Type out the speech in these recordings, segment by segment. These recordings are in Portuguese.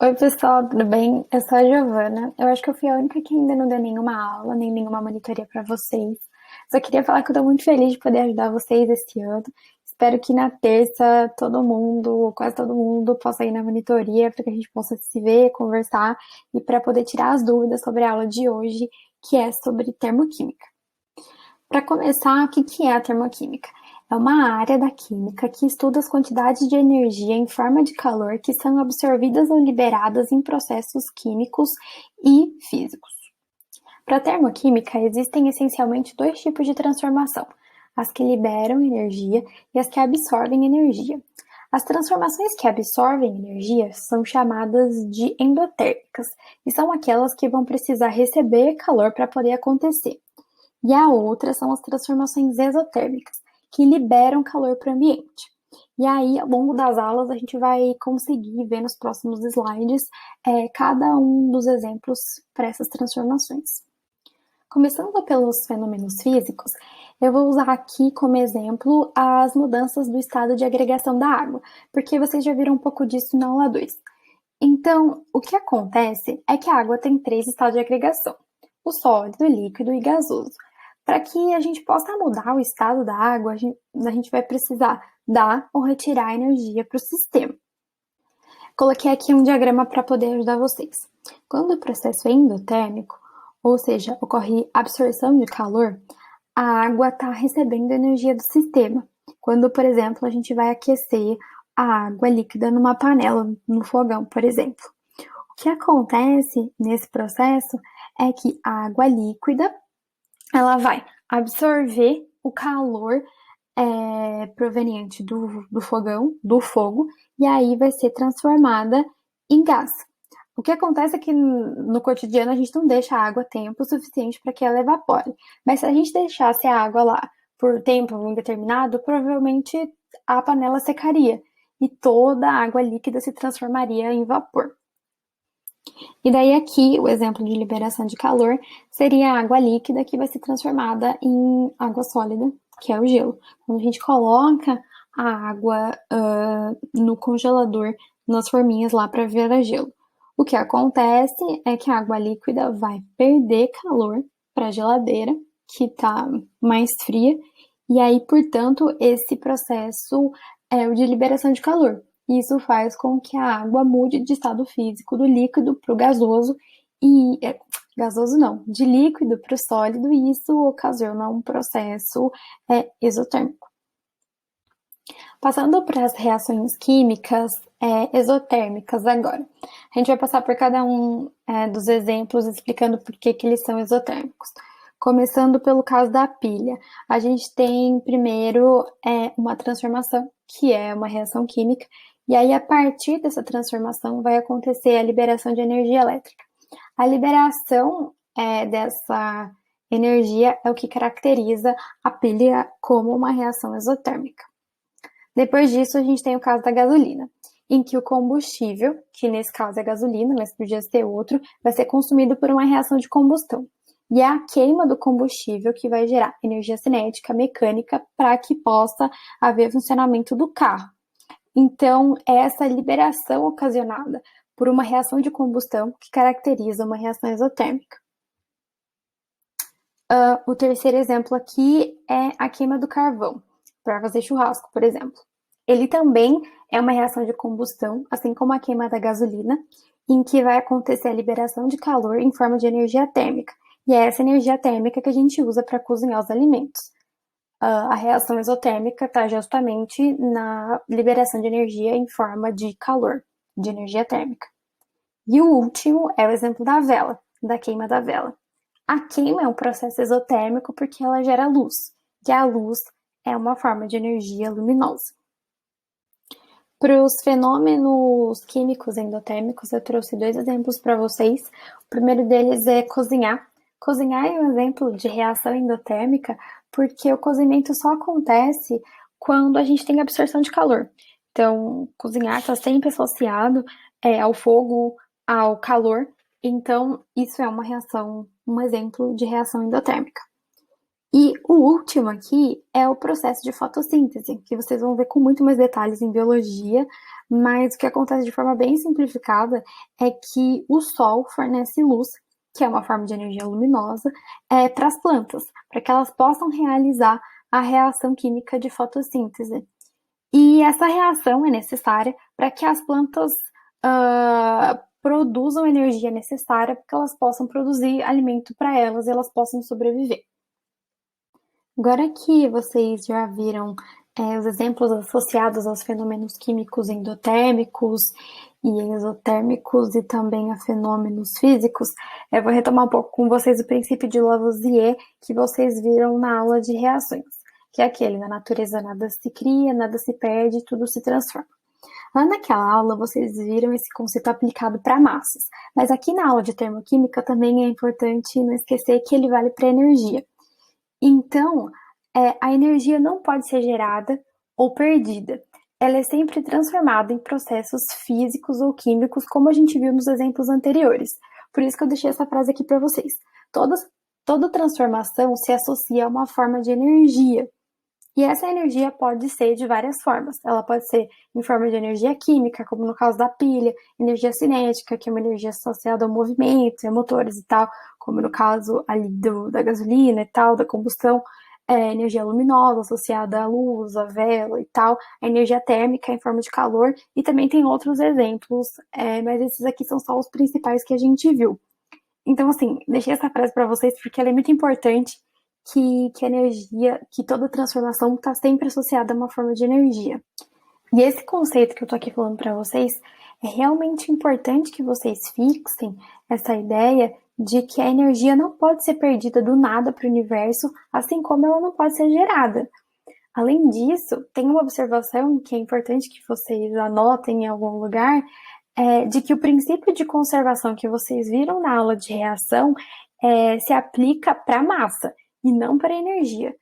Oi, pessoal, tudo bem? Eu sou a Giovana. Eu acho que eu fui a única que ainda não deu nenhuma aula, nem nenhuma monitoria para vocês. Só queria falar que eu tô muito feliz de poder ajudar vocês esse ano. Espero que na terça todo mundo, quase todo mundo, possa ir na monitoria para que a gente possa se ver, conversar e para poder tirar as dúvidas sobre a aula de hoje, que é sobre termoquímica. Para começar, o que é a termoquímica? É uma área da química que estuda as quantidades de energia em forma de calor que são absorvidas ou liberadas em processos químicos e físicos. Para a termoquímica, existem essencialmente dois tipos de transformação: as que liberam energia e as que absorvem energia. As transformações que absorvem energia são chamadas de endotérmicas e são aquelas que vão precisar receber calor para poder acontecer. E a outra são as transformações exotérmicas, que liberam calor para o ambiente. E aí, ao longo das aulas, a gente vai conseguir ver nos próximos slides cada um dos exemplos para essas transformações. Começando pelos fenômenos físicos, eu vou usar aqui como exemplo as mudanças do estado de agregação da água, porque vocês já viram um pouco disso na aula 2. Então, o que acontece é que a água tem três estados de agregação: o sólido, o líquido e gasoso. Para que a gente possa mudar o estado da água, a gente vai precisar dar ou retirar energia para o sistema. Coloquei aqui um diagrama para poder ajudar vocês. Quando o processo é endotérmico, ou seja, ocorre absorção de calor, a água está recebendo energia do sistema. Quando, por exemplo, a gente vai aquecer a água líquida numa panela, no fogão, por exemplo. O que acontece nesse processo é que a água líquida ela vai absorver o calor proveniente do fogão, do fogo, e aí vai ser transformada em gás. O que acontece é que no cotidiano a gente não deixa a água tempo suficiente para que ela evapore. Mas se a gente deixasse a água lá por tempo indeterminado, provavelmente a panela secaria e toda a água líquida se transformaria em vapor. E daí aqui, o exemplo de liberação de calor seria a água líquida que vai ser transformada em água sólida, que é o gelo. Quando a gente coloca a água no congelador, nas forminhas lá para virar gelo. O que acontece é que a água líquida vai perder calor para a geladeira, que está mais fria, e aí, portanto, esse processo é o de liberação de calor. Isso faz com que a água mude de estado físico do líquido para o gasoso e gasoso não, de líquido para o sólido, e isso ocasiona um processo exotérmico. Passando para as reações químicas exotérmicas agora. A gente vai passar por cada um dos exemplos explicando por que eles são exotérmicos. Começando pelo caso da pilha. A gente tem primeiro uma transformação, que é uma reação química, e aí a partir dessa transformação vai acontecer a liberação de energia elétrica. A liberação dessa energia é o que caracteriza a pilha como uma reação exotérmica. Depois disso, a gente tem o caso da gasolina, em que o combustível, que nesse caso é gasolina, mas podia ser outro, vai ser consumido por uma reação de combustão. E é a queima do combustível que vai gerar energia cinética, mecânica, para que possa haver funcionamento do carro. Então, é essa liberação ocasionada por uma reação de combustão que caracteriza uma reação exotérmica. O terceiro exemplo aqui é a queima do carvão, para fazer churrasco, por exemplo. Ele também é uma reação de combustão, assim como a queima da gasolina, em que vai acontecer a liberação de calor em forma de energia térmica. E é essa energia térmica que a gente usa para cozinhar os alimentos. A reação exotérmica está justamente na liberação de energia em forma de calor, de energia térmica. E o último é o exemplo da vela, da queima da vela. A queima é um processo exotérmico porque ela gera luz, e a luz é uma forma de energia luminosa. Para os fenômenos químicos endotérmicos, eu trouxe dois exemplos para vocês. O primeiro deles é cozinhar. Cozinhar é um exemplo de reação endotérmica porque o cozimento só acontece quando a gente tem absorção de calor. Então, cozinhar está sempre associado ao fogo, ao calor. Então, isso é uma reação, um exemplo de reação endotérmica. E o último aqui é o processo de fotossíntese, que vocês vão ver com muito mais detalhes em biologia, mas o que acontece de forma bem simplificada é que o sol fornece luz, que é uma forma de energia luminosa, para as plantas, para que elas possam realizar a reação química de fotossíntese. E essa reação é necessária para que as plantas produzam a energia necessária para que elas possam produzir alimento para elas e elas possam sobreviver. Agora que vocês já viram os exemplos associados aos fenômenos químicos endotérmicos e exotérmicos e também a fenômenos físicos, eu vou retomar um pouco com vocês o princípio de Lavoisier que vocês viram na aula de reações, que é aquele: na natureza nada se cria, nada se perde, tudo se transforma. Lá naquela aula vocês viram esse conceito aplicado para massas, mas aqui na aula de termoquímica também é importante não esquecer que ele vale para energia. Então, a energia não pode ser gerada ou perdida. Ela é sempre transformada em processos físicos ou químicos, como a gente viu nos exemplos anteriores. Por isso que eu deixei essa frase aqui para vocês. Toda transformação se associa a uma forma de energia. E essa energia pode ser de várias formas. Ela pode ser em forma de energia química, como no caso da pilha, energia cinética, que é uma energia associada ao movimento, a motores e tal, como no caso ali da gasolina e tal, da combustão, energia luminosa associada à luz, à vela e tal, a energia térmica em forma de calor, e também tem outros exemplos, mas esses aqui são só os principais que a gente viu. Então, assim, deixei essa frase para vocês porque ela é muito importante, que a energia, que toda transformação está sempre associada a uma forma de energia. E esse conceito que eu tô aqui falando para vocês, é realmente importante que vocês fixem essa ideia de que a energia não pode ser perdida do nada para o universo, assim como ela não pode ser gerada. Além disso, tem uma observação que é importante que vocês anotem em algum lugar, de que o princípio de conservação que vocês viram na aula de reação se aplica para a massa e não para a energia.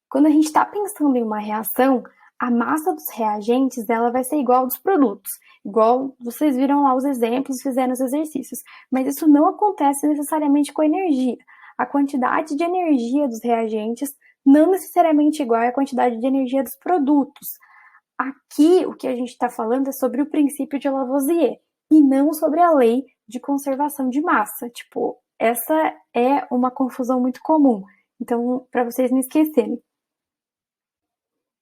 Quando a gente está pensando em uma reação, a massa dos reagentes ela vai ser igual dos produtos, igual vocês viram lá os exemplos, fizeram os exercícios. Mas isso não acontece necessariamente com a energia. A quantidade de energia dos reagentes não necessariamente igual à quantidade de energia dos produtos. Aqui, o que a gente está falando é sobre o princípio de Lavoisier, e não sobre a lei de conservação de massa. Tipo, essa é uma confusão muito comum. Então, para vocês não esquecerem.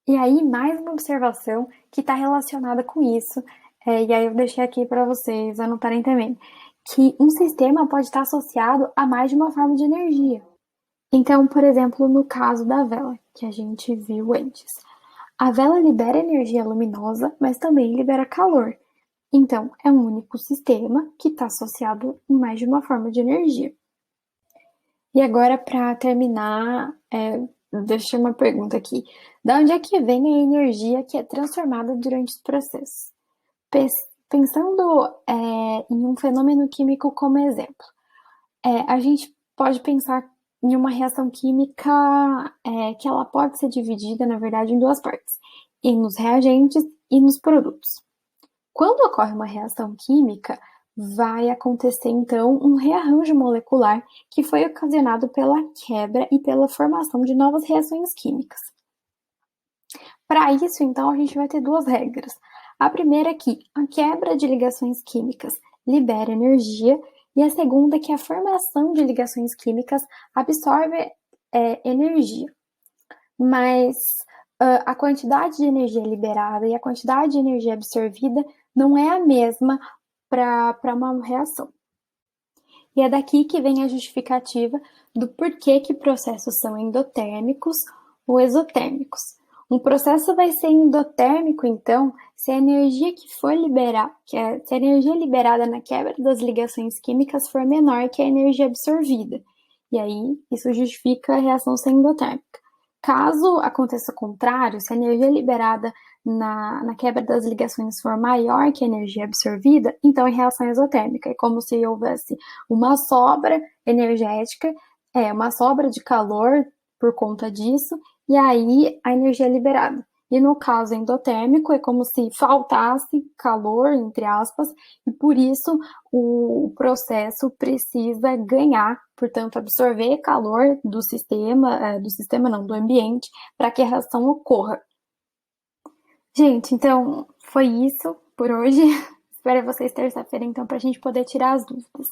E aí, mais uma observação que está relacionada com isso, e aí eu deixei aqui para vocês anotarem também, que um sistema pode estar associado a mais de uma forma de energia. Então, por exemplo, no caso da vela, que a gente viu antes. A vela libera energia luminosa, mas também libera calor. Então, é um único sistema que está associado em mais de uma forma de energia. E agora, para terminar, deixa uma pergunta aqui. Da onde é que vem a energia que é transformada durante os processos? Pensando em um fenômeno químico como exemplo, a gente pode pensar em uma reação química que ela pode ser dividida, na verdade, em duas partes, nos reagentes e nos produtos. Quando ocorre uma reação química, vai acontecer, então, um rearranjo molecular que foi ocasionado pela quebra e pela formação de novas reações químicas. Para isso, então, a gente vai ter duas regras. A primeira é que a quebra de ligações químicas libera energia, e a segunda é que a formação de ligações químicas absorve energia. Mas a quantidade de energia liberada e a quantidade de energia absorvida não é a mesma para uma reação. E é daqui que vem a justificativa do porquê que processos são endotérmicos ou exotérmicos. Um processo vai ser endotérmico, então, se a energia que for liberar, se a energia liberada na quebra das ligações químicas for menor que a energia absorvida. E aí, isso justifica a reação ser endotérmica. Caso aconteça o contrário, se a energia liberada na quebra das ligações for maior que a energia absorvida, então é reação exotérmica. É como se houvesse uma sobra energética, uma sobra de calor por conta disso, e aí a energia é liberada. E no caso endotérmico, é como se faltasse calor, entre aspas, e por isso o processo precisa ganhar, portanto, absorver calor do sistema não, do ambiente, para que a reação ocorra. Gente, então foi isso por hoje. Espero vocês terça-feira, então, para a gente poder tirar as dúvidas.